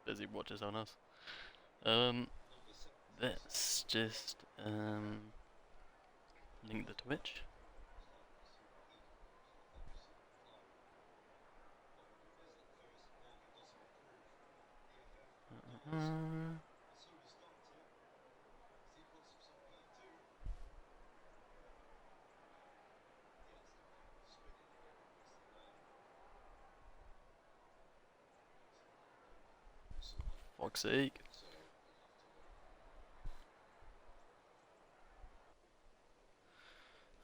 busy watches on us. Let's just link the Twitch. Fuck's sake.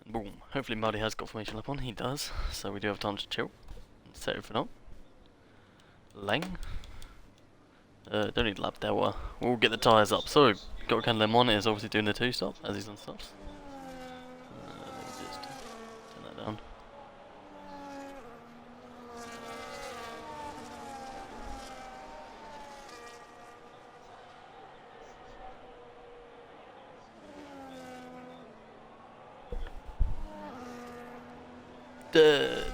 And boom. Hopefully Marty has got formation up on. He does. So we do have time to chill. And set everything up. Lang. Don't need lap delta. We'll get the tyres up. So, got kind of Lemon is obviously doing the 2-stop as he's on stops. Let me just turn that down. Dead.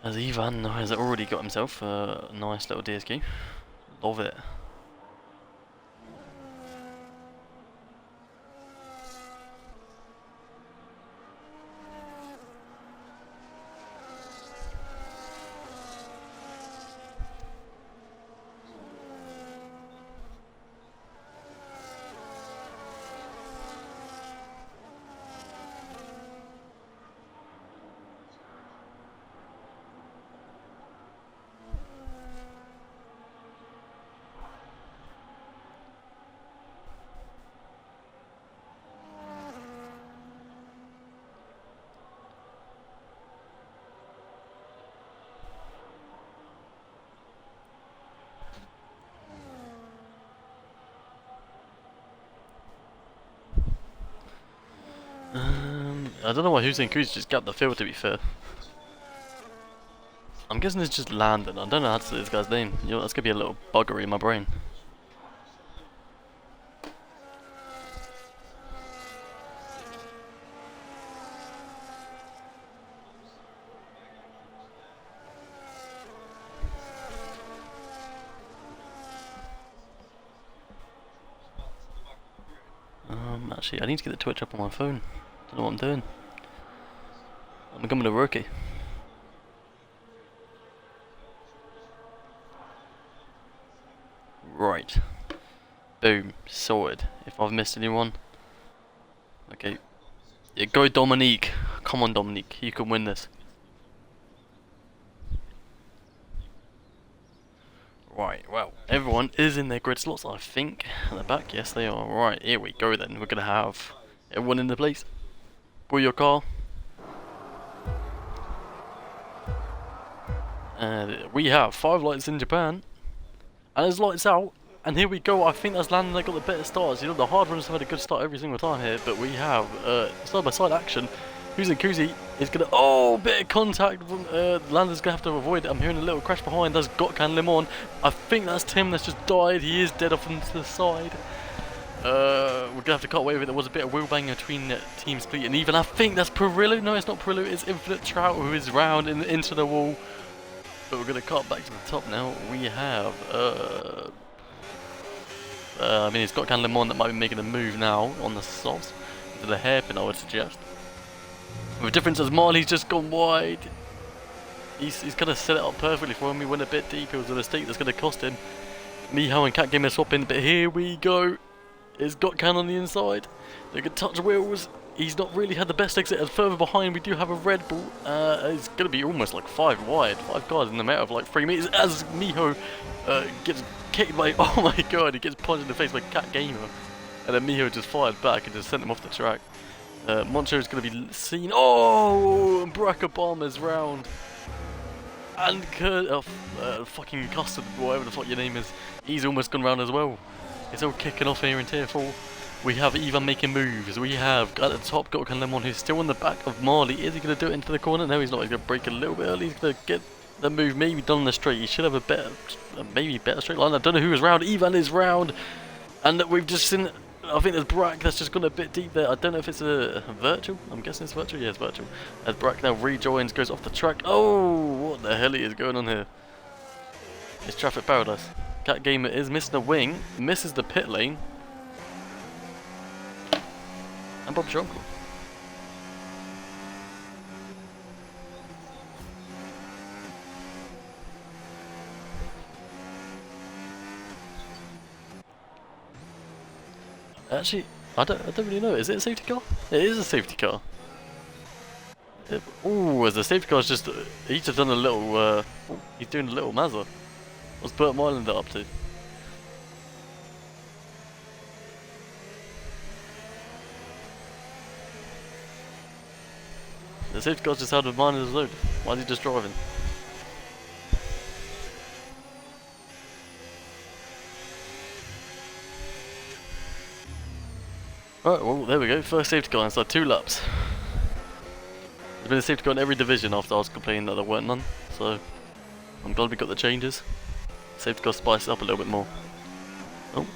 As Ivan has already got himself a nice little DSQ. Love it. I don't know why Hussein Cruz just got the field, to be fair. I'm guessing it's just Landon. I don't know how to say this guy's name. You know, that's gonna be a little buggery in my brain. Actually, I need to get the Twitch up on my phone. Don't know what I'm doing. I'm becoming a rookie. Right. Boom. Sorted. If I've missed anyone. Okay. Yeah, go Dominique. Come on, Dominique. You can win this. Right, well, everyone is in their grid slots, I think. At the back, yes they are. Right, here we go then. We're going to have everyone in the place. Pull your car. And we have 5 lights in Japan. And there's lights out. And here we go. I think that's Landon that got the better starts. You know, the hard runners have had a good start every single time here. But we have side-by-side action. Hussein Kuzi is going to... Oh, bit of contact. Landon's going to have to avoid it. I'm hearing a little crash behind. That's Gotkan Limon. I think that's Tim that's just died. He is dead off into the side. We're going to have to cut away with it. There was a bit of wheel banging between Team Split and even. I think that's Perillo. No, it's not Perillo. It's Infinite Trout who is round into the wall. But we're going to cut back to the top now. We have... I mean, it's Gotkan Limon that might be making a move now on the softs. To the hairpin, I would suggest. The difference is Marley's just gone wide. He's kind of set it up perfectly for him. He went a bit deep. It was a mistake that's going to cost him. Miho and Cat Game are swapping, but here we go. It's Gotkan on the inside. They can touch wheels. He's not really had the best exit. And further behind, we do have a Red Bull. It's going to be almost like 5 wide. 5 cars in the matter of like 3 meters. As Miho gets kicked by... Oh my god, he gets punched in the face by Cat Gamer. And then Miho just fired back and just sent him off the track. Moncho is going to be seen. Oh, Barack Obama's round. And fucking Custard, whatever the fuck your name is, he's almost gone round as well. It's all kicking off here in Tier 4. We have Ivan making moves. We have at the top Gotkan Lemon who's still on the back of Marley. Is he going to do it into the corner? No, he's not. He's going to break a little bit early. He's going to get That move maybe done on the straight. He should have maybe better straight line. I don't know who was round. Ivan is round. And we've just seen, I think there's Brack that's just gone a bit deep there. I don't know if it's a virtual. I'm guessing it's virtual. Yeah, it's virtual. As Brack now rejoins, goes off the track. Oh, what the hell is going on here? It's traffic paradise. Cat Gamer is missing a wing, misses the pit lane. And Bob's your uncle. Actually, I don't really know. Is it a safety car? It is a safety car. Oh, as the safety car's just, he's just done a little, he's doing a little Mazza. What's Burt Mylander up to? The safety car's just out of Mylander's load. Why is he just driving? Right, well, there we go. First safety car inside 2 laps. There's been a safety car in every division after I was complaining that there weren't none. So, I'm glad we got the changes. Safety car spiced up a little bit more. Oh.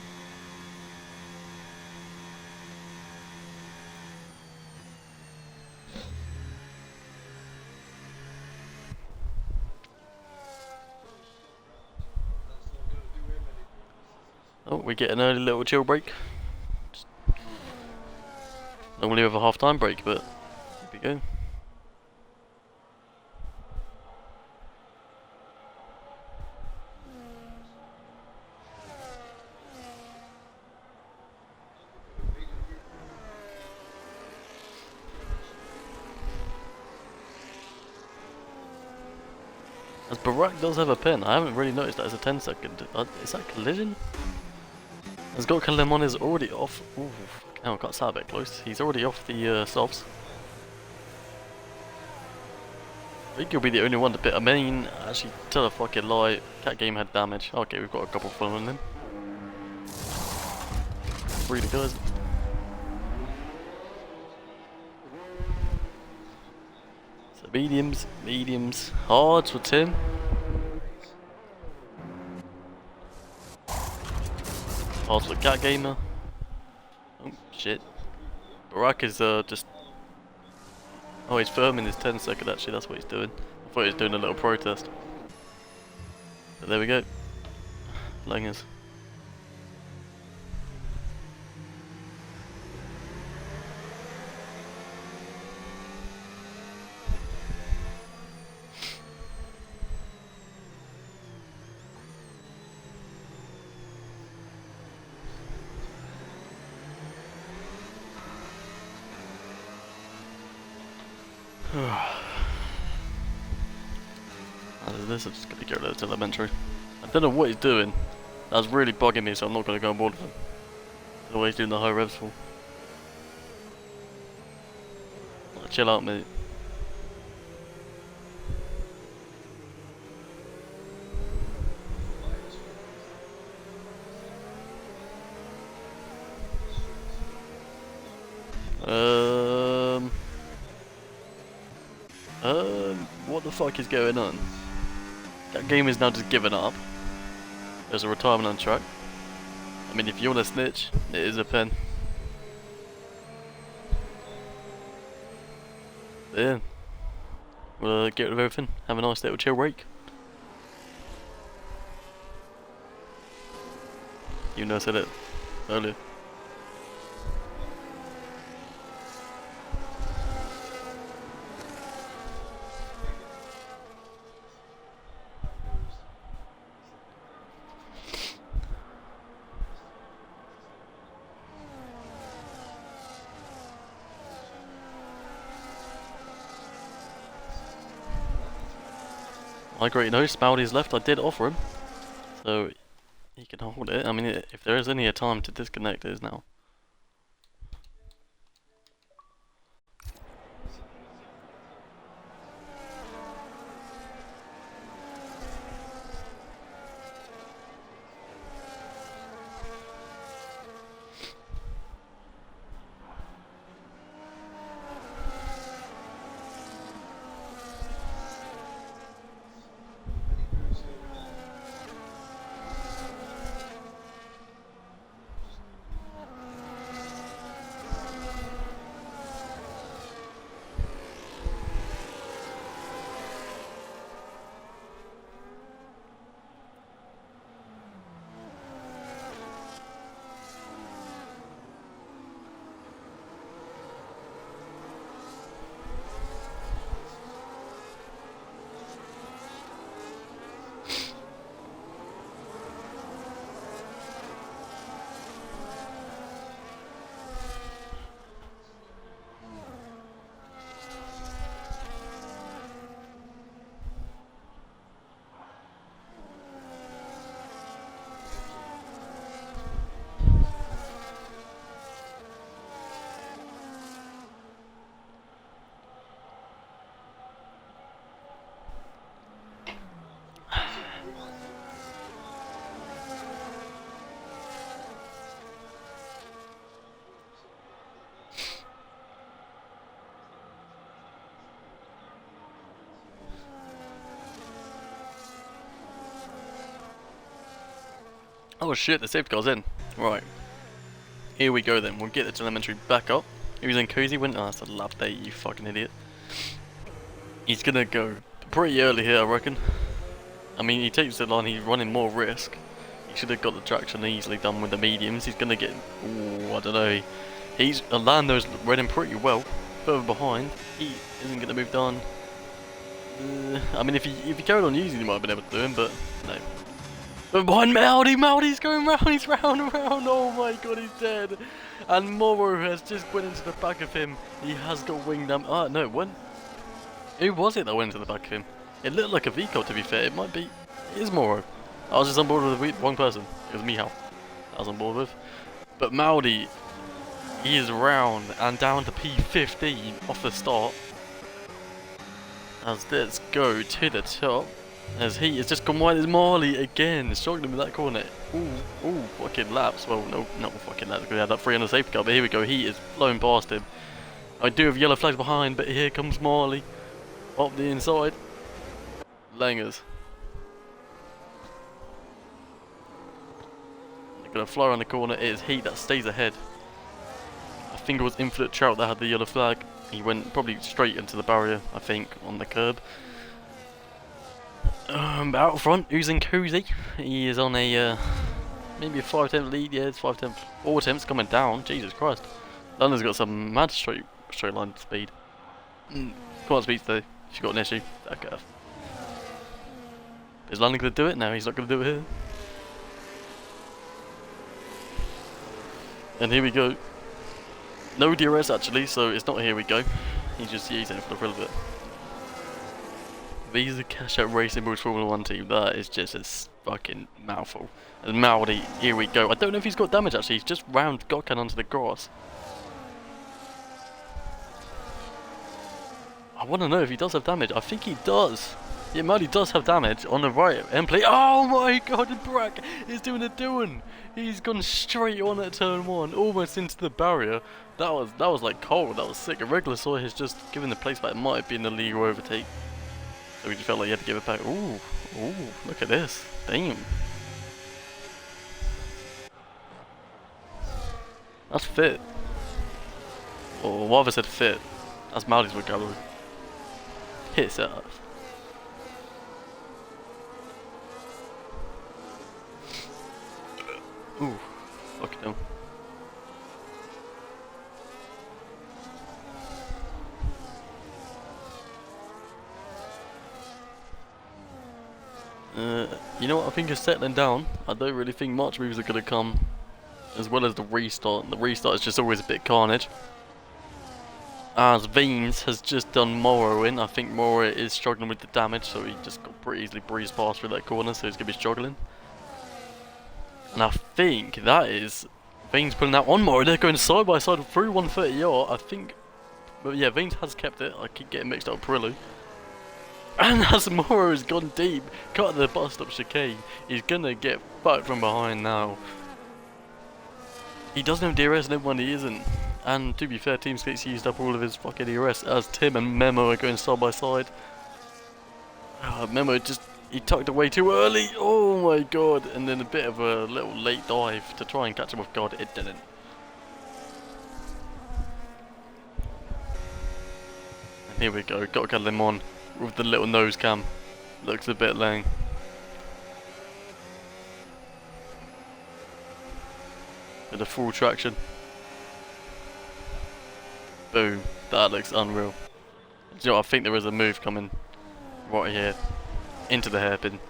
Oh, we get an early little chill break. Normally with a half-time break, but here we go. As Barack does have a pin, I haven't really noticed that as a 10-second. Is that collision? As Got Lemon is already off. Ooh, I got sat a bit close. He's already off the softs. I think he'll be the only one to pit. I mean, actually, tell a fucking lie. Cat Game had damage. Okay, we've got a couple following him. 3 to go. So mediums, hards for Tim. Hards for Cat Gamer. Oh shit. Barack is just. Oh, he's firming his 10-second actually, that's what he's doing. I thought he was doing a little protest. But there we go. Langers. This is just gonna go there to elementary. I don't know what he's doing. That's really bugging me, so I'm not gonna go on board with him. The way he's doing the high revs for. Like, chill out, mate. What the fuck is going on? That game is now just given up. There's a retirement on track. I mean, if you want to snitch, it is a pen. Yeah. We'll get rid of everything. Have a nice little chill break. You know I said it earlier. My great nose, Spouty's left, I did offer him, so he can hold it. I mean, if there is any a time to disconnect, it is now. Oh shit, the safety car's in. Right. Here we go then. We'll get the telemetry back up. He was in cozy when. Oh, that's a lap day, you fucking idiot. He's gonna go pretty early here, I reckon. I mean, he takes the line, he's running more risk. He should have got the traction easily done with the mediums. He's gonna get. Ooh, I don't know. Lando's running pretty well. Further behind, he isn't gonna move down. I mean, if he carried on using, he might have been able to do him, but no. But behind Maldy's going round, he's round and round. Oh my god, he's dead. And Morrow has just went into the back of him. He has got wing damage. Ah, no, when? Who was it that went into the back of him? It looked like a VCOP, to be fair. It might be. It is Morrow. I was just on board with the wrong person. It was Mihal I was on board with. But Maldy, he is round and down to P15 off the start. As let's go to the top. As he is just gone wide as Marley again, struggling with that corner. Ooh, fucking laps. Well, no, not fucking laps, because he had that 300 safety car, but here we go, he is flowing past him. I do have yellow flags behind, but here comes Marley. Up the inside. Langers. They're going to fly around the corner, it is Heat that stays ahead. I think it was Infinite Trout that had the yellow flag. He went probably straight into the barrier, I think, on the curb. Out front, using Cozy. He is on a maybe a 5 attempt lead. Yeah, it's 5 attempts. 4 attempts coming down. Jesus Christ. London's got some mad straight line speed. Come on, speed though. If you've got an issue, that curve. Is London going to do it? No, he's not going to do it here. And here we go. No DRS actually, so it's not here we go. He's just using it for the thrill of it. These are Cash Out Racing Bulls Formula 1 team. That is just a fucking mouthful. And Maldy, here we go. I don't know if he's got damage actually. He's just rammed Gokhan onto the grass. I want to know if he does have damage. I think he does. Yeah, Maldy does have damage on the right end plate. Oh my god, and Brack is doing a doing. He's gone straight on at turn 1, almost into the barrier. That was like cold. That was sick. A regular Soy has just given the place back. It might have been a legal overtake. So we just felt like he had to give it back. Ooh, look at this. Damn. That's fit. Or what have I said fit? That's Maldy's vocabulary. Hits up. Ooh, fucking hell. You know what, I think it's settling down. I don't really think much moves are going to come, as well as the restart. The restart is just always a bit carnage. As Veins has just done Morrow in. I think Morrow is struggling with the damage, so he just got pretty easily breezed past through that corner, so he's going to be struggling. And I think that is Veins pulling out on Morrow. They're going side by side through 130 yard, I think. But yeah, Veins has kept it. I keep getting mixed up with Perillo. And as Morrow has gone deep, cut the bus stop chicane, he's gonna get fucked from behind now. He doesn't have DRS, no one he isn't. And to be fair, Team Skate's used up all of his fucking DRS as Tim and Memo are going side by side. Memo just, he tucked away too early, oh my god, and then a bit of a little late dive to try and catch him off guard, it didn't. And here we go, got to get him on. With the little nose cam, looks a bit lame. With the full traction. Boom, that looks unreal. Do you know what, I think there is a move coming right here into the hairpin.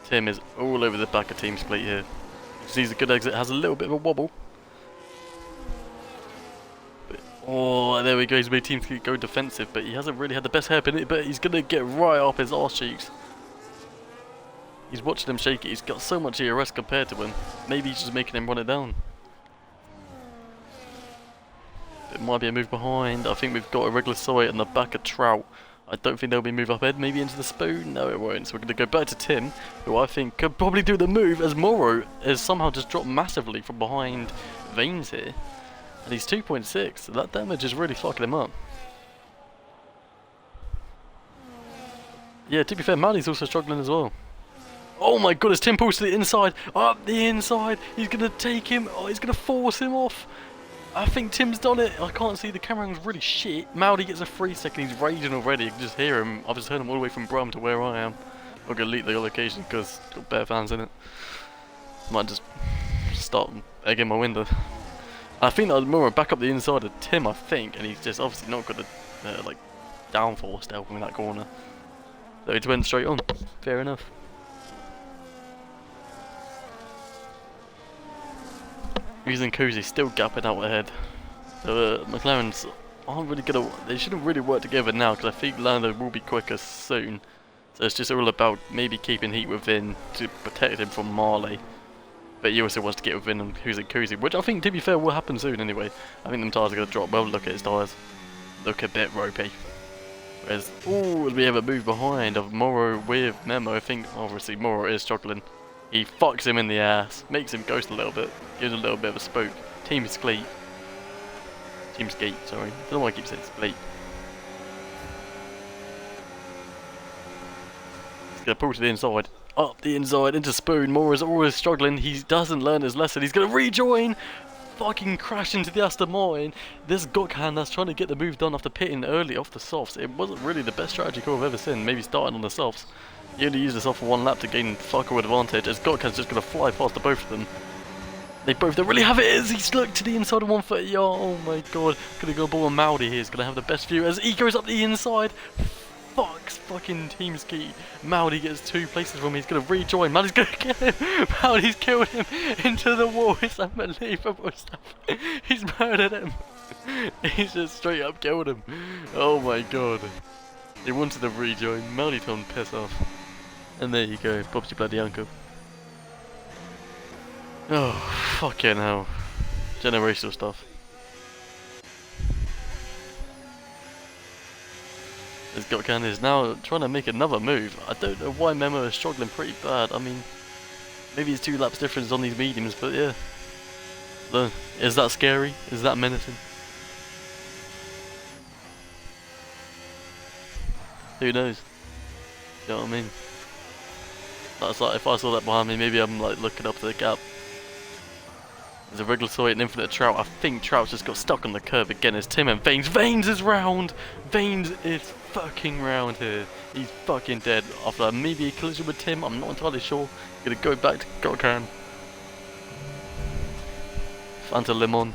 Tim is all over the back of Team Split here. Sees a good exit, has a little bit of a wobble. Oh, there we go, he's made Team Split go defensive, but he hasn't really had the best hairpin, but he's going to get right up his arse cheeks. He's watching him shake it, he's got so much ERS compared to him. Maybe he's just making him run it down. It might be a move behind. I think we've got a regular Soy in the back of Trout. I don't think there'll be a move up ahead, maybe into the spoon. No, it won't. So we're going to go back to Tim, who I think could probably do the move, as Morrow has somehow just dropped massively from behind Veins here. And he's 2.6, so that damage is really fucking him up. Yeah, to be fair, Maldy's also struggling as well. Oh my goodness, Tim pulls to the inside, up the inside, he's going to take him, oh, he's going to force him off. I think Tim's done it. I can't see, the camera angle's really shit. Maudi gets a 3 second, he's raging already, you can just hear him. I've just heard him all the way from Brum to where I am. I'm going to delete the location because it's got bare fans in it. Might just start egging my window. I think that was more back up the inside of Tim, I think, and he's just obviously not got a like downforce to help him in that corner. So he just went straight on. Fair enough. Using Cozy still gapping out ahead. So McLaren's aren't really gonna. They shouldn't really work together now because I think Lando will be quicker soon. So it's just all about maybe keeping heat within to protect him from Marley. But he also wants to get within and who's in Cozy, which I think, to be fair, will happen soon anyway. I think them tyres are going to drop. Well, look at his tyres. Look a bit ropey. Whereas, ooh, we have a move behind of Moro with Memo. I think, obviously, Moro is struggling. He fucks him in the ass, makes him ghost a little bit, gives a little bit of a spook. Team Skate. Team Skate, sorry. I don't know why I keep saying Skate. He's going to pull to the inside. Up the inside into Spoon. Moro's always struggling. He doesn't learn his lesson. He's going to rejoin. Fucking crash into the Aston Martin. This Gokhan that's trying to get the move done after pitting early off the softs. It wasn't really the best strategy call I've ever seen. Maybe starting on the softs. He only used the soft for 1 lap to gain fuck all advantage. As Gokhan's just going to fly past the both of them. They both don't really have it as he's looked to the inside of 130. Oh my god. Gonna go ball on Maudi here. He's going to have the best view as he goes up the inside. Fuck's fucking Team Ski. Maudi gets 2 places from him. He's gonna rejoin. Maudi's gonna kill him. Maudi's killed him into the wall. It's unbelievable stuff. He's murdered him. He's just straight up killed him. Oh my god. He wanted to rejoin. Maudi told him piss off. And there you go. Bob's your bloody uncle. Oh, fucking hell. Generational stuff. This Gokhan is now trying to make another move. I don't know why Memo is struggling pretty bad. I mean, maybe it's 2 laps difference on these mediums, but yeah. So, is that scary? Is that menacing? Who knows? You know what I mean? That's like, if I saw that behind me, maybe I'm like looking up to the gap. There's a regular soy and infinite Trout. I think Trout's just got stuck on the curb again as Tim and Vanes. Vanes is round! Vanes is fucking round here. He's fucking dead. After maybe a collision with Tim, I'm not entirely sure. Gonna go back to Gokhan. Fanta Lemon.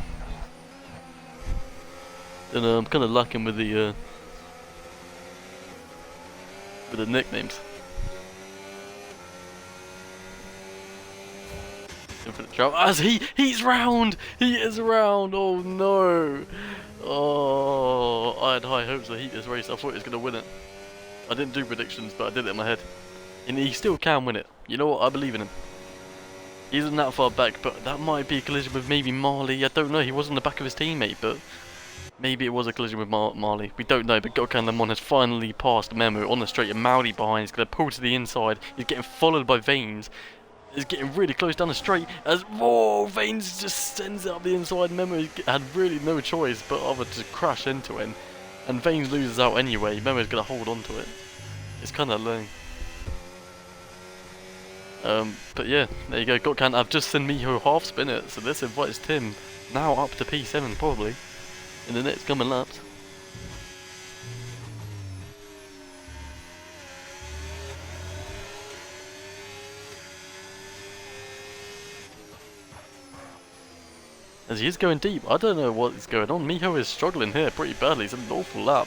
And I'm kinda lacking with the nicknames. Infinite Trout as he's round! He is round! Oh no! Oh, I had high hopes to heat this race. I thought he was going to win it. I didn't do predictions, but I did it in my head. And he still can win it. You know what? I believe in him. He isn't that far back, but that might be a collision with maybe Marley. I don't know. He was on the back of his teammate, but maybe it was a collision with Marley. We don't know, but Gokhan Lemon has finally passed Memo on the straight and Maudi behind. He's going to pull to the inside. He's getting followed by Vanes. Is getting really close down the straight as Vanes just sends it up the inside. Memo had really no choice but other to crash into it, and Vanes loses out anyway. Memo's gonna hold on to it. It's kind of lame. But yeah, there you go. Gokhan, I've just seen Miho half spin it, so this invites Tim now up to P7 probably in the next coming laps. As he is going deep, I don't know what is going on. Miho is struggling here pretty badly. It's an awful lap.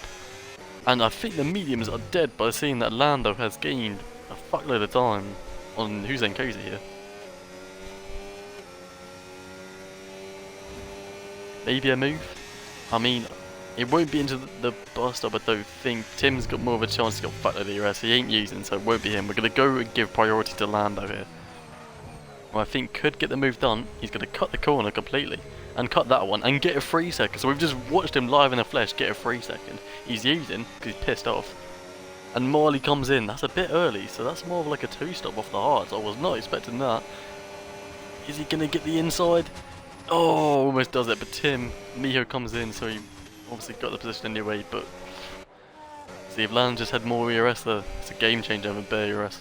And I think the mediums are dead by seeing that Lando has gained a fuckload of time on Hussein Cozy here. Maybe a move? I mean, it won't be into the bus stop, I don't think. Tim's got more of a chance to get fuckload of ERS. He ain't using, so it won't be him. We're going to go and give priority to Lando here. Who I think could get the move done. He's going to cut the corner completely and cut that one and get a 3 second. So we've just watched him live in the flesh get a 3 second. He's using because he's pissed off. And Marley comes in. That's a bit early, so that's more of like a 2-stop off the hards. I was not expecting that. Is he going to get the inside? Oh, almost does it. But Miho comes in, so he obviously got the position anyway. But see, if Lan just had more ERS there, it's a game changer with bare ERS.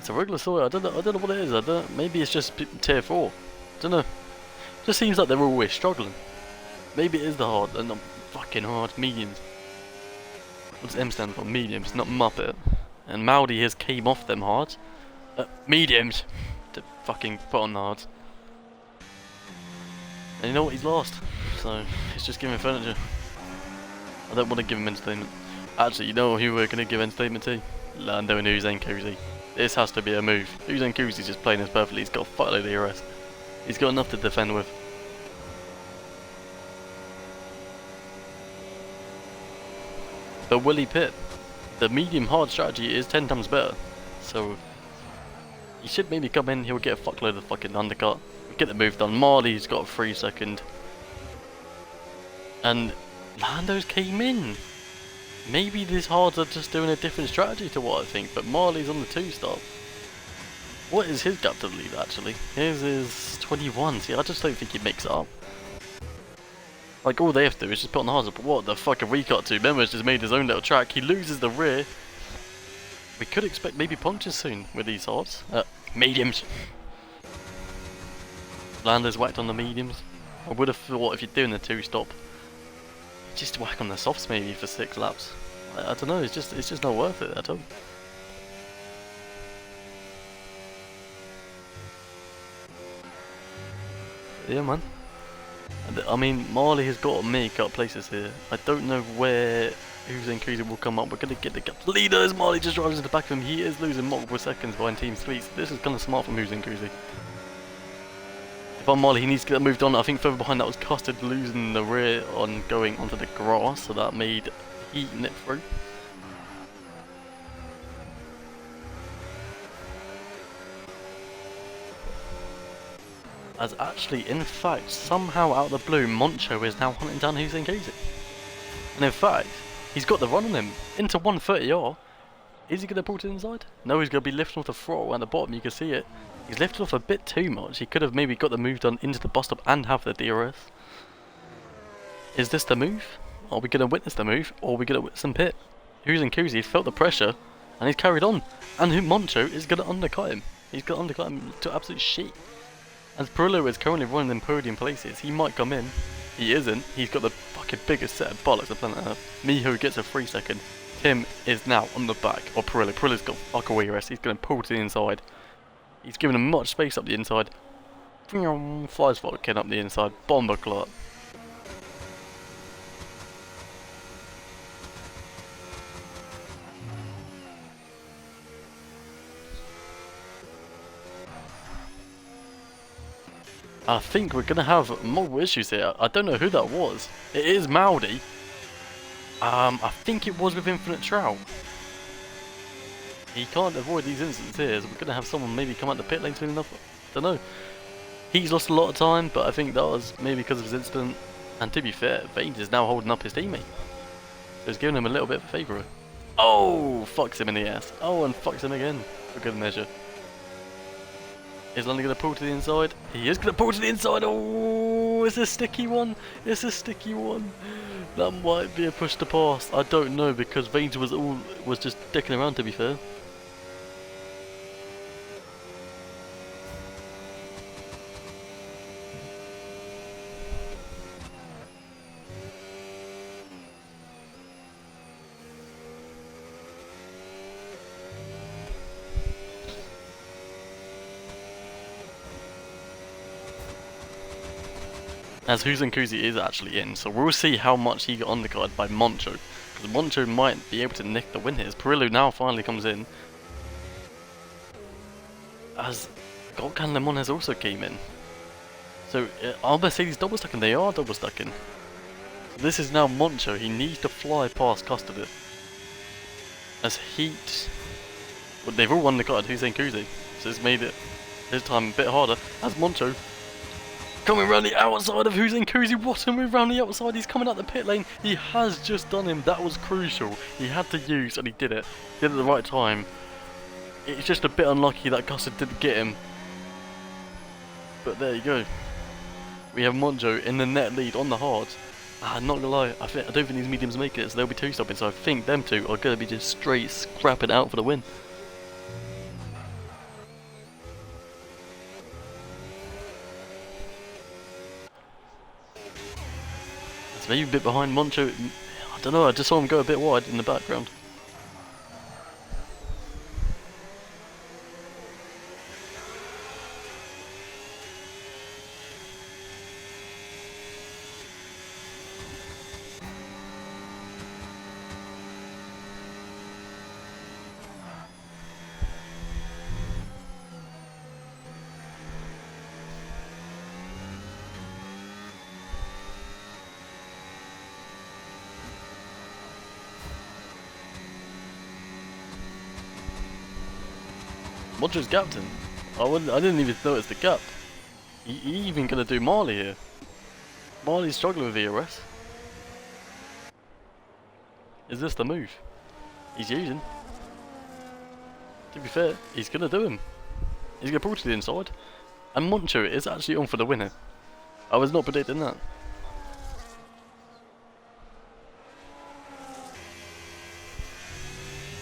It's a regular Sawyer. I don't know what it is. I don't. Maybe it's just tier 4. I don't know. Just seems like they're always struggling. Maybe it is the hard and not fucking hard mediums. What's M stand for? Mediums, not Muppet. And Maudi has came off them hard. Mediums to fucking put on the hards. And you know what? He's lost. So he's just giving furniture. I don't want to give him entertainment. Actually, you know who we're gonna give entertainment to? Lando and Usain Kuzi. This has to be a move. Usain Kuzi's just playing this perfectly. He's got a fuckload of DRS. He's got enough to defend with. But will he pit? The medium hard strategy is 10 times better. So he should maybe come in, he'll get a fuckload of fucking undercut. Get the move done. Marley's got a 3 second. And Lando's came in. Maybe these hards are just doing a different strategy to what I think, but Marley's on the 2 stop. What is his gap to the lead actually? His is 21. See, I just don't think he makes it up. Like, all they have to do is just put on the hards, but what the fuck have we got to? Memmer's just made his own little track. He loses the rear. We could expect maybe punctures soon with these hards. Mediums. Lando's whacked on the mediums. I would have thought if you're doing the 2 stop, just whack on the softs maybe for 6 laps. I don't know, it's just not worth it at all. Yeah, man. I mean, Marley has got to make up places here. I don't know where Usain Kuzi will come up. We're going to get the gap leader as Marley just drives into the back of him. He is losing multiple seconds behind Team Sweets. This is kind of smart from Usain Kuzi. If I'm Marley, he needs to get that moved on. I think further behind that was Custard losing the rear on going onto the grass, so that made Heat nip through. As actually, in fact, somehow out of the blue, Moncho is now hunting down Usain Kuzi. And in fact, he's got the run on him into 130R. Is he going to pull to the inside? No, he's going to be lifting off the throttle at the bottom, you can see it. He's lifted off a bit too much. He could have maybe got the move done into the bus stop and have the DRS. Is this the move? Are we going to witness the move? Or are we going to witness some pit? Usain Kuzi felt the pressure and he's carried on. And Moncho is going to undercut him. He's going to undercut him to absolute shit. As Perillo is currently running in podium places, he might come in. He isn't. He's got the fucking biggest set of bollocks on planet Earth. Miho gets a 3 second. Tim is now on the back of Perillo. Perillo's got fuck away rest. He's going to pull to the inside. He's given him much space up the inside. Flies fucking up the inside. Bomber clot. I think we're going to have multiple issues here. I don't know who that was. It is Maudi. I think it was with Infinite Trout. He can't avoid these incidents here, so we're going to have someone maybe come out the pit lane soon enough. Don't know. He's lost a lot of time, but I think that was maybe because of his incident. And to be fair, Vanes is now holding up his teammate. So he's giving him a little bit of a favour. Oh, fucks him in the ass. Oh, and fucks him again, for good measure. Is Lando going to pull to the inside? He is going to pull to the inside. Oh, it's a sticky one. It's a sticky one. That might be a push to pass. I don't know because Vanes was just dicking around, to be fair. As Usain Kuzi is actually in, so we'll see how much he got undercutted by Moncho. Because Moncho might be able to nick the win here. As Perillo now finally comes in. As Golkan Lemon has also came in. So are Mercedes double stucking? They are double stucking. This is now Moncho. He needs to fly past Custody. As Heat, well, they've all undercutted Usain Kuzi. So it's made it this time a bit harder. As Moncho coming around the outside of Usain Kuzi. What a move around the outside. He's coming out the pit lane. He has just done him. That was crucial. He had to use and he did it. Did it at the right time. It's just a bit unlucky that Custard didn't get him. But there you go. We have Monjo in the net lead on the hards. Not gonna lie, I don't think these mediums make it, so they'll be 2-stopping. So I think them two are gonna be just straight scrapping out for the win. Maybe a bit behind Moncho. I don't know, I just saw him go a bit wide in the background. Moncho's gapped him. I didn't even notice the gap. He even gonna do Marley here. Marley's struggling with ERS. Is this the move he's using? To be fair, he's gonna do him. He's gonna pull to the inside. And Moncho is actually on for the winner. I was not predicting that.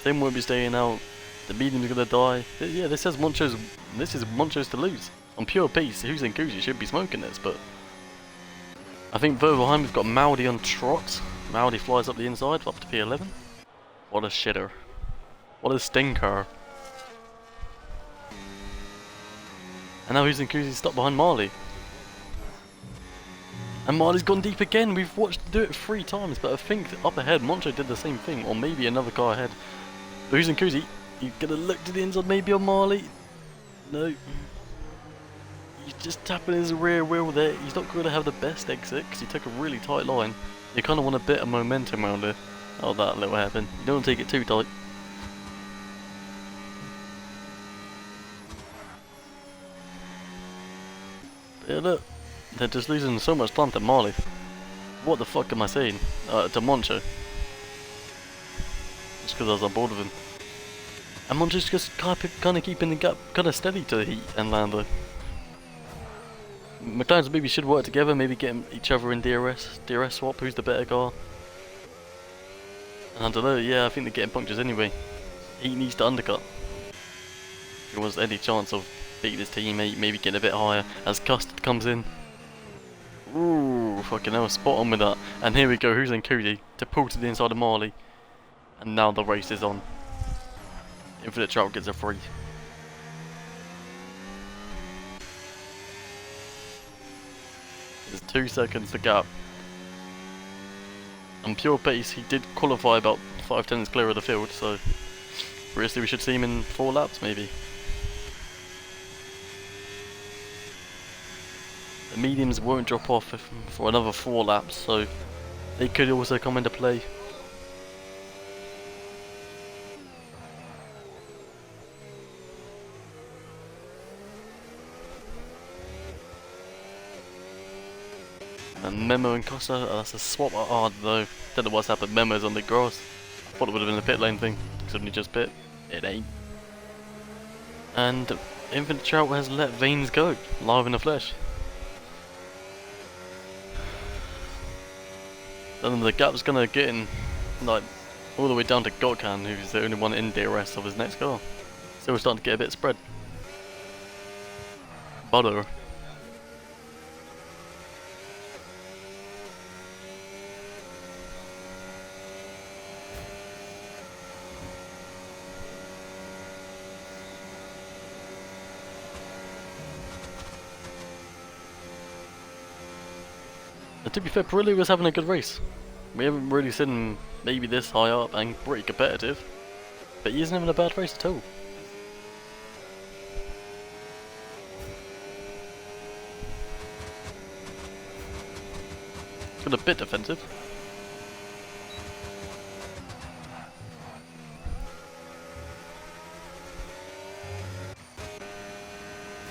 Tim won't be staying out. The medium's gonna die. Yeah, this is Moncho's to lose. On pure pace, who's in Kuzi should be smoking this, but I think further behind we've got Maudi on trot. Maudi flies up the inside, up to P11. What a shitter. What a stinker. And now who's in Kuzi stuck behind Marley. And Marley's gone deep again. We've watched him do it 3 times, but I think up ahead Moncho did the same thing, or maybe another car ahead. But who's in Kuzi? He's gonna look to the inside maybe on Marley. No. He's just tapping his rear wheel there. He's not going to have the best exit because he took a really tight line. You kind of want a bit of momentum around here. Oh, that little hairpin. You don't want to take it too tight. But yeah, look. They're just losing so much time to Marley. What the fuck am I saying? To Moncho. Just because I was on board with him. And Moncho's just kind of keeping the gap kind of steady to Heat and Lando. McLarens maybe should work together, maybe get each other in DRS swap, who's the better car. And I don't know, yeah, I think they're getting punctures anyway. Heat needs to undercut. If there was any chance of beating his teammate, maybe getting a bit higher as Custard comes in. Ooh, fucking hell, spot on with that. And here we go, who's in Cody to pull to the inside of Marley. And now the race is on. Infinite Trout gets a free. There's 2 seconds to gap. On pure pace, he did qualify about 5 tenths clear of the field, so realistically we should see him in 4 laps maybe. The mediums won't drop off for another 4 laps, so they could also come into play. And Memo and Costa, that's a swap. Oh no, don't know what's happened. Memo's on the grass. I thought it would have been a pit lane thing. Suddenly just pit. It ain't. And Infinite Trout has let Veins go, live in the flesh. Then the gap's gonna get in, like, all the way down to Gotkan, who's the only one in DRS of his next car. So we're starting to get a bit spread. Butter. And to be fair, Pirelli was having a good race. We haven't really seen him maybe this high up and pretty competitive, but he isn't having a bad race at all. Got a bit defensive.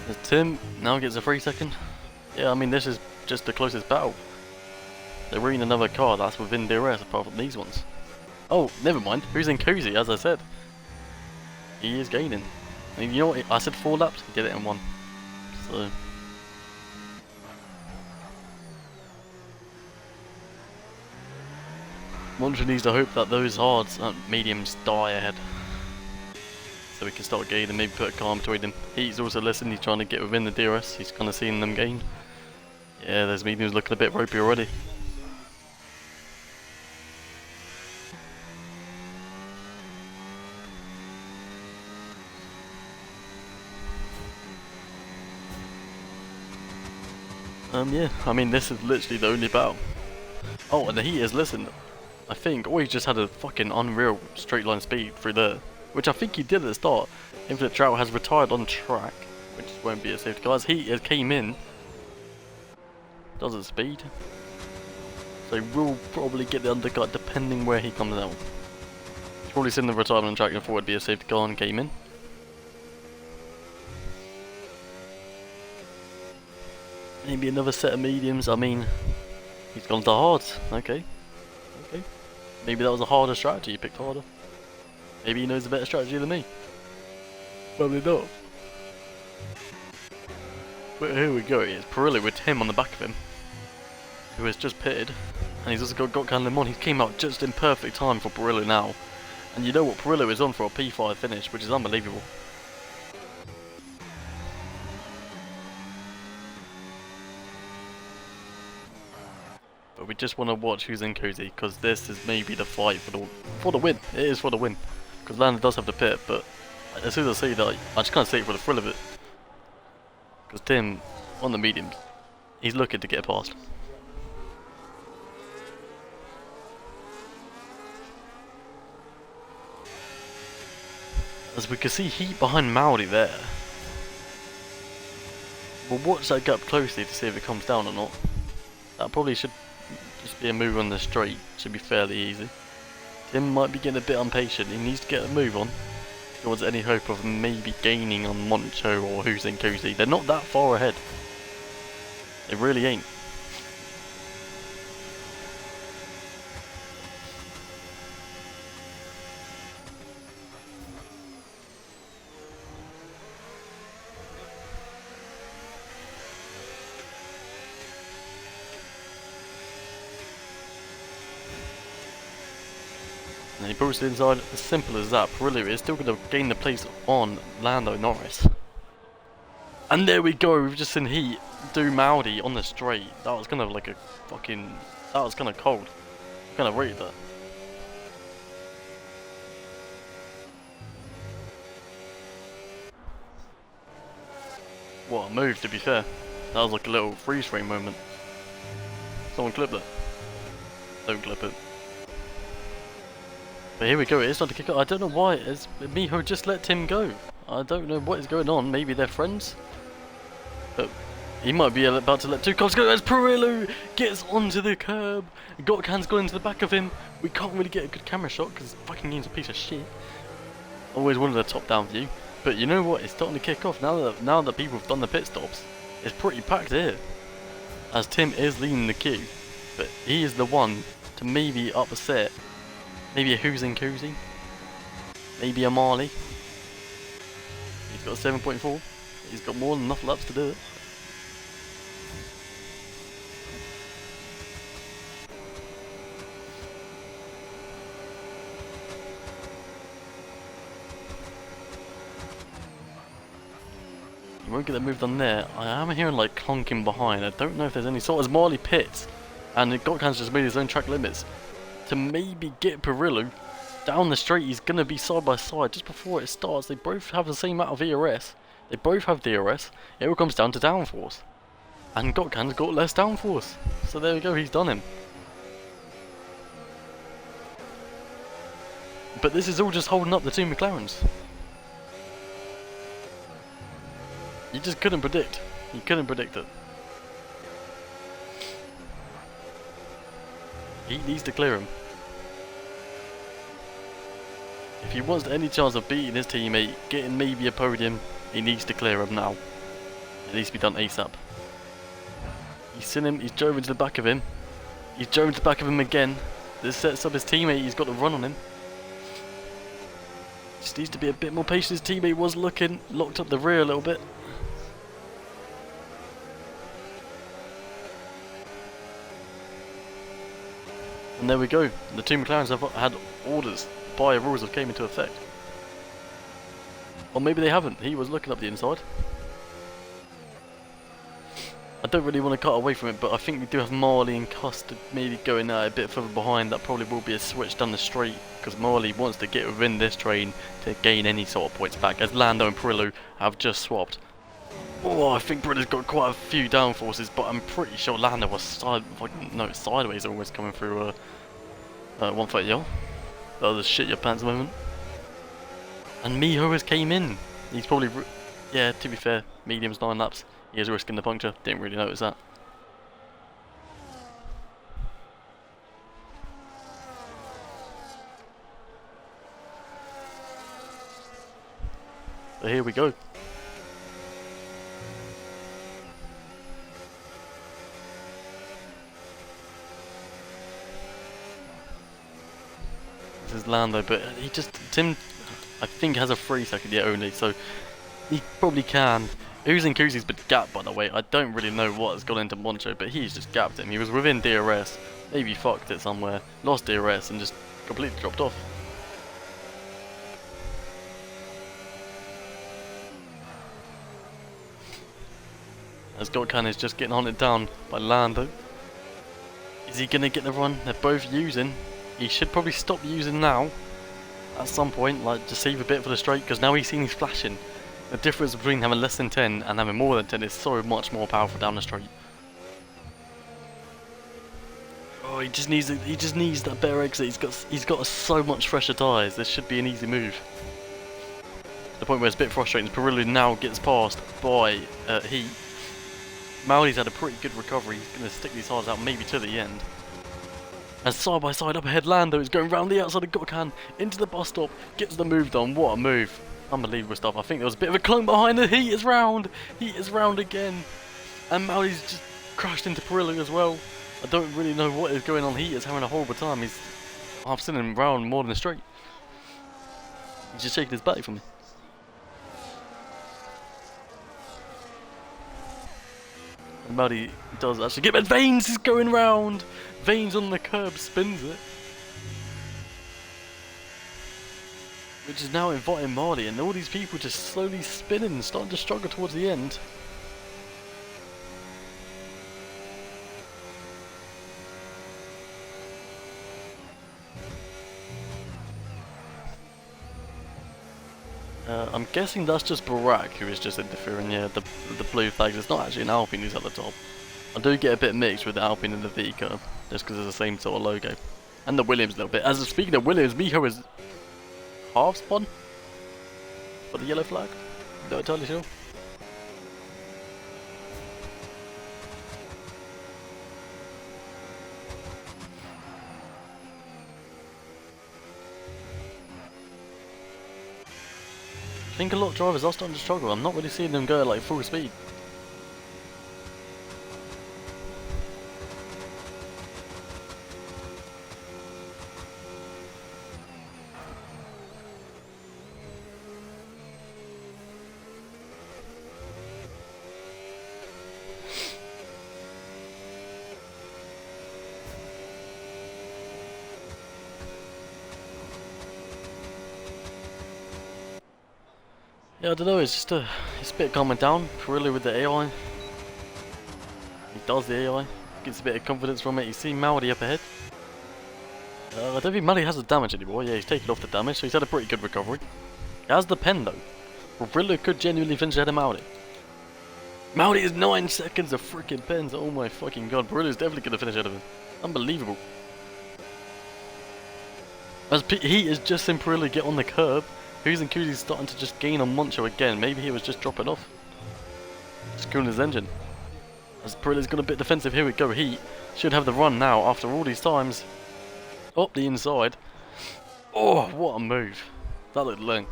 There's Tim, now gets a 3 second. Yeah, I mean this is just the closest battle. They're in another car that's within DRS apart from these ones. Oh, never mind. Who's in Cozy, as I said. He is gaining. And you know what? I said 4 laps, he did it in 1. So. Moncho needs to hope that those hards and mediums die ahead. So we can start gaining, maybe put a car between them. He's also listening, he's trying to get within the DRS, he's kind of seeing them gain. Yeah, those mediums looking a bit ropey already. Yeah, I mean, this is literally the only battle. Oh, and the heat is, listen, I think, he just had a fucking unreal straight line speed through there, which I think he did at the start. Infinite Drought has retired on track, which won't be a safety car. As Heat came in, doesn't speed, so we'll probably get the undercut depending where he comes out. He's probably seen the retirement on track and thought it'd be a safety car and came in. Maybe another set of mediums. I mean, he's gone to hards. Okay. Maybe that was a harder strategy. He picked harder. Maybe he knows a better strategy than me. Probably not. But here we go. It's Perillo with him on the back of him, who has just pitted, and he's also got Can Le Mans. He came out just in perfect time for Perillo now, and you know what, Perillo is on for a P5 finish, which is unbelievable. But we just want to watch who's in cozy, because this is maybe the fight for the win. It is for the win, because Lando does have the pit, but as soon as I see that, I just can't say it for the thrill of it. Because Tim, on the mediums, he's looking to get past. As we can see heat behind Maudi there. We'll watch that gap closely to see if it comes down or not. That probably should just be a move on the straight, should be fairly easy. Tim might be getting a bit impatient, he needs to get a move on towards any hope of maybe gaining on Moncho or who's in cozy. They're not that far ahead. They really ain't. And he pulls it inside, as simple as that. Perillo is still going to gain the place on Lando Norris. And there we go, we've just seen Heat do Maudi on the straight. That was kind of like a fucking, that was kind of cold. I kind of rated that. What a move, to be fair. That was like a little freeze frame moment. Someone clip that. Don't clip it. But here we go, it is starting to kick off. I don't know why, Miho just let Tim go. I don't know what is going on, maybe they're friends? But he might be about to let two cars go as Perillo gets onto the curb. Gotkan's gone into the back of him. We can't really get a good camera shot because fucking game's a piece of shit. Always wanted a top down view. But you know what, it's starting to kick off now that people have done the pit stops. It's pretty packed here. As Tim is leading the queue. But he is the one to maybe upset. Maybe a Who's in Cozy. Maybe a Marley. He's got a 7.4. He's got more than enough laps to do it. He won't get that move done there. I am hearing like clonking behind. I don't know if there's any sort as Marley pits. And Gotkan's just made his own track limits. To maybe get Perillo down the straight. He's going to be side by side just before it starts. They both have the same amount of ERS. They both have DRS. It all comes down to downforce. And Gotkan's got less downforce. So there we go, he's done him. But this is all just holding up the two McLarens. You just couldn't predict. You couldn't predict it. He needs to clear him. If he wants any chance of beating his teammate, getting maybe a podium, he needs to clear him now. It needs to be done ASAP. He's seen him, he's drove into the back of him. He's drove into the back of him again. This sets up his teammate, he's got to run on him. Just needs to be a bit more patient. His teammate was looking, locked up the rear a little bit. And there we go. The two McLarens have had orders. Buyer rules have came into effect. Or maybe they haven't. He was looking up the inside. I don't really want to cut away from it, but I think we do have Marley and Custard maybe going a bit further behind. That probably will be a switch down the straight because Marley wants to get within this train to gain any sort of points back, as Lando and Perillo have just swapped. Oh, I think Britta's got quite a few downforces, but I'm pretty sure Lando was sideways almost coming through 130L. That was shit your pants moment. And Miho has came in. He's probably, yeah, to be fair, medium's 9 laps. He is risking the puncture. Didn't really notice that. So here we go. This is Lando, but Tim, I think has a 3-second yet only, so he probably can. Oozing Kuzi's been gapped, by the way. I don't really know what has gone into Moncho, but he's just gapped him. He was within DRS, maybe fucked it somewhere, lost DRS, and just completely dropped off. As Gotkan is just getting hunted down by Lando. Is he going to get the run? They're both using. He should probably stop using now. At some point, like, just save a bit for the straight, because now he's seen he's flashing. The difference between having less than 10 and having more than 10 is so much more powerful down the straight. Oh, he just needs that better exit. He's got so much fresher tyres. This should be an easy move. The point where it's a bit frustrating is Pirillo now gets passed by Heat. Maudi's had a pretty good recovery. He's going to stick these tyres out maybe to the end. And side by side up ahead, Lando is going round the outside of Gotkan into the bus stop, gets the move done. What a move! Unbelievable stuff. I think there was a bit of a clunk behind the Heat is round. Heat is round again, and Maudi's just crashed into Pirillo as well. I don't really know what is going on. Heat is having a horrible time. I've seen him round more than straight. He's just shaking his back for me. And Maudi does actually get, but Vanes is going round. Vanes on the curb spins it, which is now inviting Marley, and all these people just slowly spinning and starting to struggle towards the end. I'm guessing that's just Barack who is just interfering. Yeah, the blue flags. It's not actually an Alpine who's at the top. I do get a bit mixed with the Alpine and the V curve, just because it's the same sort of logo. And the Williams a little bit. As speaking of Williams, Miho is half spun for the yellow flag. Not entirely sure. I think a lot of drivers are starting to struggle. I'm not really seeing them go at like full speed. Yeah, I don't know, it's a bit calming down, really, with the AI. He does the AI, gets a bit of confidence from it. You see Maudi up ahead. I don't think Maudi has the damage anymore. Yeah, he's taken off the damage, so he's had a pretty good recovery. He has the pen though. Brillo could genuinely finish ahead of Maudi. Maudi is 9 seconds of freaking pens. Oh my fucking god, Brillo's definitely going to finish ahead of him. Unbelievable. As Heat is just seen Pirillo get on the curb. Who's and Kuzi's starting to just gain on Moncho again. Maybe he was just dropping off. Just cooling his engine. As Pirillo's got a bit defensive, here we go. Heat should have the run now after all these times. Up the inside. Oh, what a move. That looked long.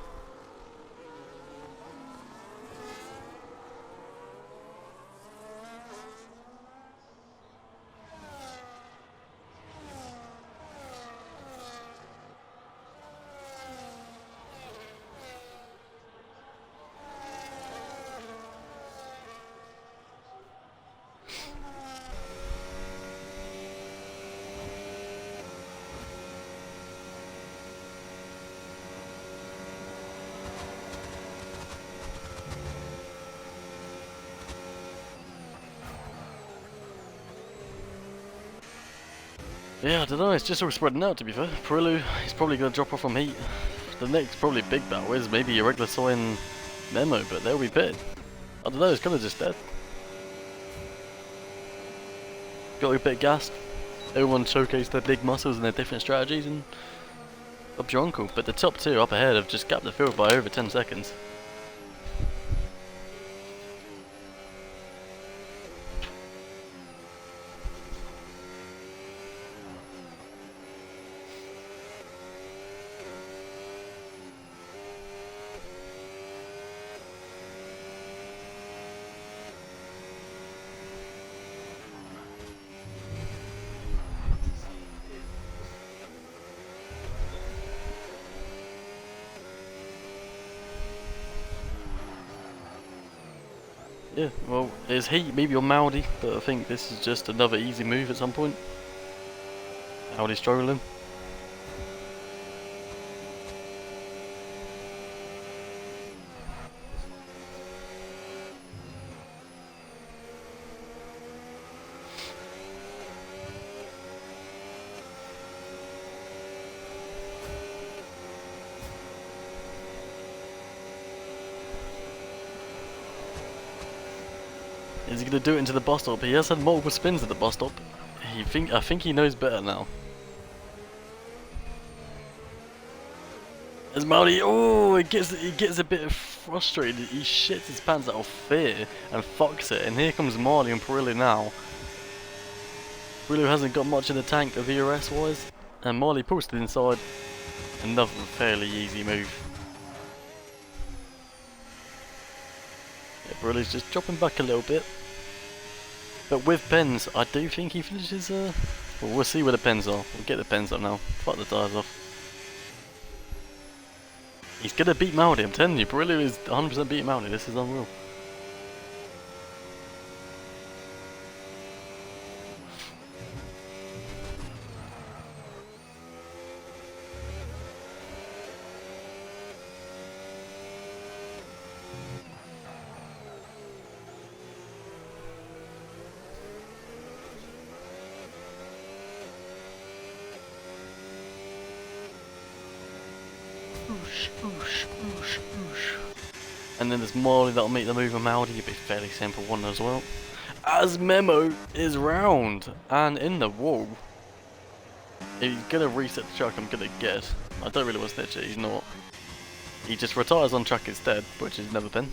Yeah, I don't know, it's just all spreading out to be fair. Pirillo is probably going to drop off from Heat. The next probably big battle is maybe a regular Soy and Memo, but they'll be pitted. I don't know, it's kind of just dead. Got a bit gassed. Everyone showcased their big muscles and their different strategies, and up your uncle. But the top two up ahead have just gapped the field by over 10 seconds. Yeah, well, there's heat, maybe on Maudi, but I think this is just another easy move at some point. Maudi's struggling. Is he gonna do it into the bus stop? He has had multiple spins at the bus stop. I think he knows better now. As Maudi, oh, he gets a bit frustrated. He shits his pants out of fear and fucks it. And here comes Marley and Perillo now. Perillo hasn't got much in the tank of ERS wise, and Marley pulls to the inside. Another fairly easy move. Yeah, Perillo's just dropping back a little bit. But with pens, I do think he finishes. Well, we'll see where the pens are. We'll get the pens up now. Fuck the tyres off. He's gonna beat Maudi, I'm telling you. Perillo is 100% beating Maudi. This is unreal. Oosh, oosh, oosh, oosh. And then there's Marley that'll make the move on Maudi. It'll be a fairly simple one as well. As Memo is round and in the wall. He's gonna reset the truck, I'm gonna guess. I don't really want to snitch it, he's not. He just retires on track instead, which is never been.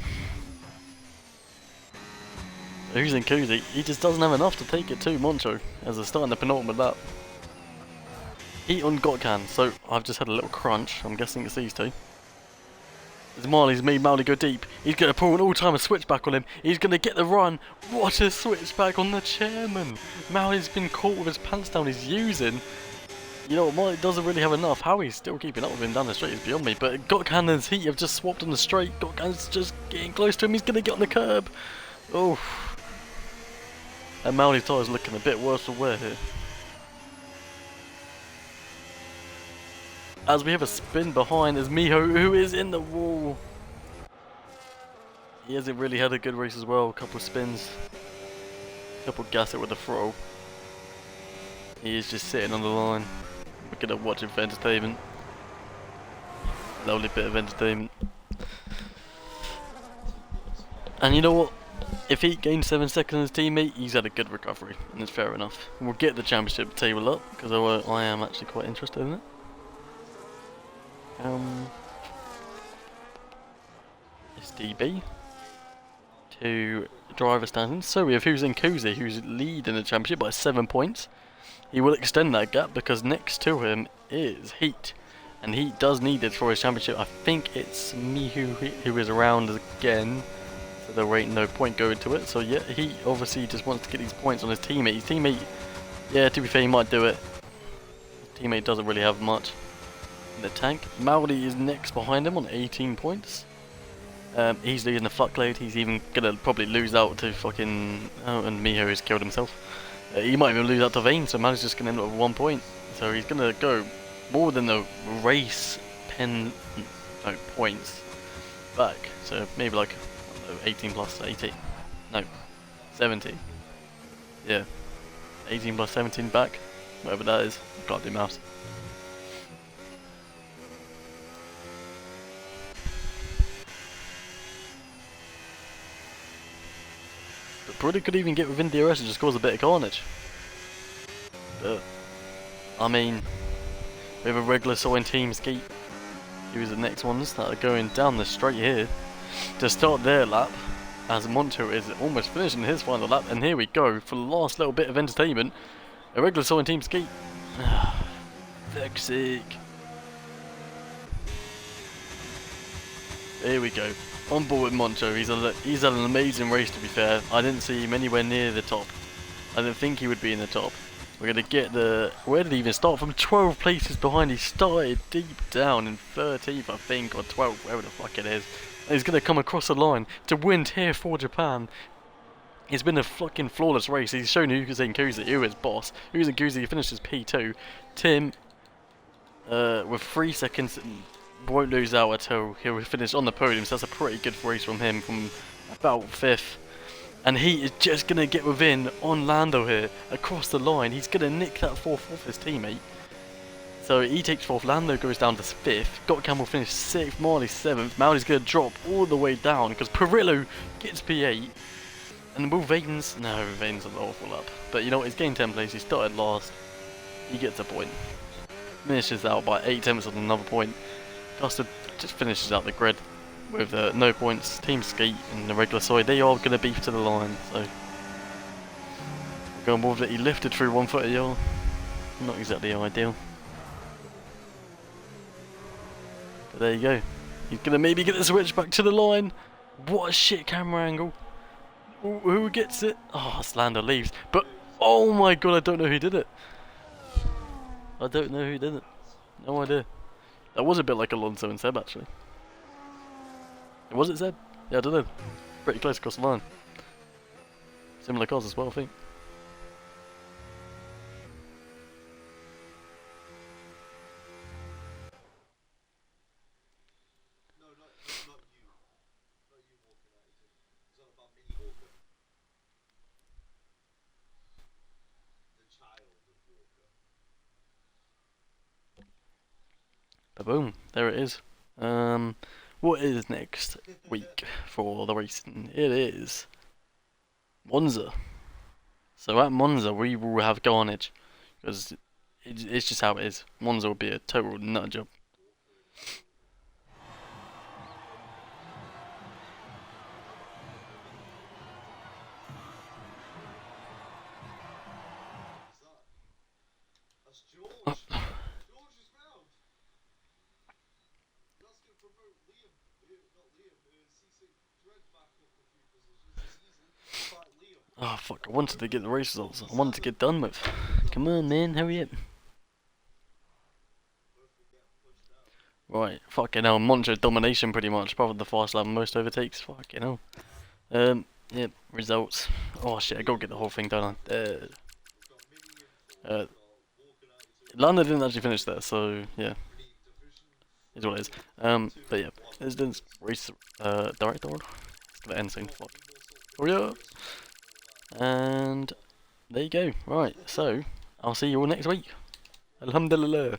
Who's in Kuzi? He just doesn't have enough to take it to Moncho as they're starting the penultimate lap. Heat on Gotkan, so I've just had a little crunch. I'm guessing it's these two. As Marley's made Maudi go deep. He's going to pull an all-timer switchback on him. He's going to get the run. What a switchback on the chairman. Maudi's been caught with his pants down. He's using. You know what, Marley doesn't really have enough. How he's still keeping up with him down the straight is beyond me. But Gotkan and Heat have just swapped on the straight. Gotkan's just getting close to him. He's going to get on the curb. Oh. And Maudi's tyre's looking a bit worse for wear here. As we have a spin behind as Miho, who is in the wall. He hasn't really had a good race as well. A couple of spins. A couple of gas it with the throttle. He is just sitting on the line. We're gonna watch him for entertainment. Lovely bit of entertainment. And you know what? If he gained 7 seconds on his teammate, he's had a good recovery. And it's fair enough. We'll get the championship table up, because I am actually quite interested in it. STB to driver standings. So we have who's in Kuzi, who's leading the championship by 7 points. He will extend that gap because next to him is Heat, and Heat does need it for his championship. I think it's Mihu who is around again, so there ain't no point going to it. So yeah, he obviously just wants to get these points on his teammate. His teammate, yeah, to be fair, he might do it. His teammate doesn't really have much in the tank. Maudi is next behind him on 18 points. He's losing the fuckload. He's even gonna probably lose out to fucking. Oh, and Miho has killed himself. He might even lose out to Vane, so Maudi's just gonna end up with 1 point. So he's gonna go more than the race points back. So maybe like 18 plus 18. No, 17. Yeah, 18 plus 17 back. Whatever that is. Can't do maths. Perillo could even get within DRS and just cause a bit of carnage. But, I mean, we have a regular Soin team ski. Who's the next ones that are going down the straight here to start their lap, as Monto is almost finishing his final lap. And here we go for the last little bit of entertainment. A regular Soin team ski. Fuck's sake. Here we go. On board with Moncho. He's had an amazing race, to be fair. I didn't see him anywhere near the top. I didn't think he would be in the top. We're going to get the... Where did he even start? From 12 places behind. He started deep down in 13th, I think, or 12th, wherever the fuck it is. And he's going to come across the line to win here for Japan. It's been a fucking flawless race. He's shown Uzi and Kuzi who is boss. Uzi and Kuzi finishes P2. Tim, with 3 seconds, won't lose out until he'll finish on the podium. So that's a pretty good race from him, from about 5th. And he is just going to get within on Lando here, across the line. He's going to nick that 4th off his teammate. So he takes 4th, Lando goes down to 5th, Got Campbell finished 6th, Marley 7th. Marley's going to drop all the way down because Perillo gets P8. And Will Vaden's, no, Vaden's an awful up. But you know what, he's gained 10 places, he started last. He gets a point. Finishes out by 8 tenths on another point. Custer just finishes out the grid with no points. Team Skeet and the regular side, they are going to beef to the line. So going with that, he lifted through 130 yard. Not exactly ideal. But there you go. He's going to maybe get the switch back to the line. What a shit camera angle. Ooh, who gets it? Oh, Slander leaves. But oh my god, I don't know who did it. I don't know who did it. No idea. That was a bit like Alonso and Seb, actually. Was it Seb? Yeah, I don't know. Pretty close across the line. Similar cars as well, I think. No, not you. Not you, Walker. It's all about Mini Walker. The child of Walker. Boom, there it is. What is next week for the racing? It is Monza. So at Monza we will have carnage, because it's just how it is. Monza will be a total nut job. That's George. George is round. That's going to promote Liam. Not Liam. CC Dread back up a few positions this season. Fight Liam. Oh fuck, I wanted to get the race results. I wanted to get done with. Come on man, hurry up. Right, fucking hell, Moncho domination pretty much. Probably the fast lap, most overtakes. Fucking hell. Yep, results. Oh shit, I gotta get the whole thing done. Lando didn't actually finish there, so yeah. Is what it is. But yeah, this is race director. It's gonna end soon. Fuck. Hurry up! And there you go. Right, so I'll see you all next week. Alhamdulillah.